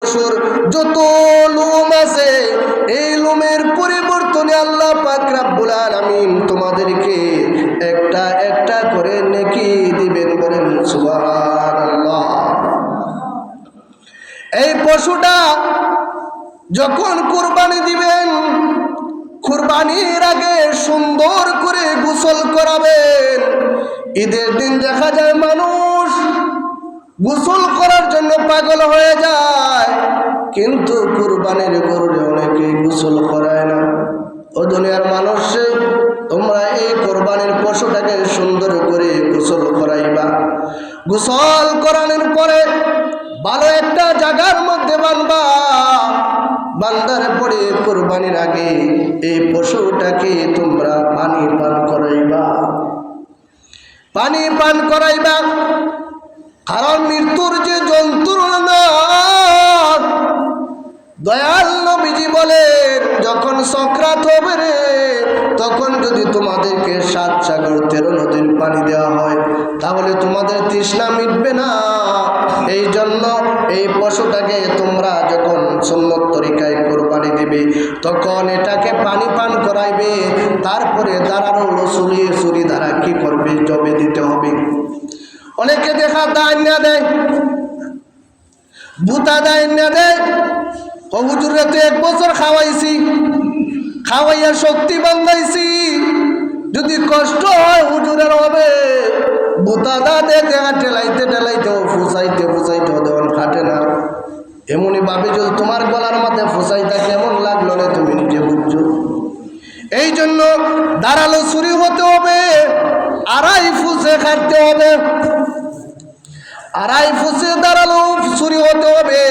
পশুর যত লোম আছে এই লোমের পরিবর্তনে আল্লাহ পাক রব্বুল আলামিন তোমাদেরকে একটা একটা করে নেকি দিবেন। বলেন সুবহানাল্লাহ। এই পশুটা যখন কুরবানি দিবেন, কুরবানির আগে সুন্দর করে গোসল করাবেন। ঈদের দিন দেখা যায় মানুষ গোসল করার জন্য পাগল হয়ে যায়, কিন্তু কুরবানির গরুরে অনেকে গোসল করায় না। ও দুনিয়ার মানুষ, তোমরা এই কোরবানির পশুটাকে সুন্দর করে গোসল করাইবা। গোসল করানোর পরে ভালো একটা জায়গার মধ্যে বাঁধবা। বান্দার পরে কোরবানির আগে এই পশুটাকে তোমরা পানি পান করাইবা, পানি পান করাইবা। কারণ মৃত্যুর যে যন্ত্রণা, দয়াল নবীজি বলেন যখন সকরাত হবে রে, তখন যদি তোমাদেরকে 7 সাগর 13 নদীর পানি দেওয়া হয় তাহলে তোমাদের তৃষ্ণা মিটবে না। এই জন্য এই পশুটাকে তোমরা যখন সুন্নত তরিকায় কোরবানি দিবে তখন এটাকে পানি পান করাইবে। তারপরে দাঁড়ানো চুরি দ্বারা কি করবে, জবে দিতে হবে। অনেকে দেখা দায় না দেয়, ভূতা দায় না দেয়। হুজুরে তো 1 বছর খাওয়াইছি, খাওয়াইয়া শক্তি বান্ধাইছি, যদি কষ্ট হয় হুজুরের হবে। ভূতা দাদে দেখা ঠেলাইতে ঠেলাইতে ফুসাইতে ফুসাইতে দেওয়ান খাটে না। এমনই ভাবে যদি তোমার গলার মাথায় ফুসাইতা কেমন লাগলো না তুমি নিজে বুঝছো। এই জন্য দাঁড়ালো চুরি হতে হবে, 2.5 ফুসে খাটতে হবে, 2.5 ফুসে দাঁড়ালো চুরি হতে হবে।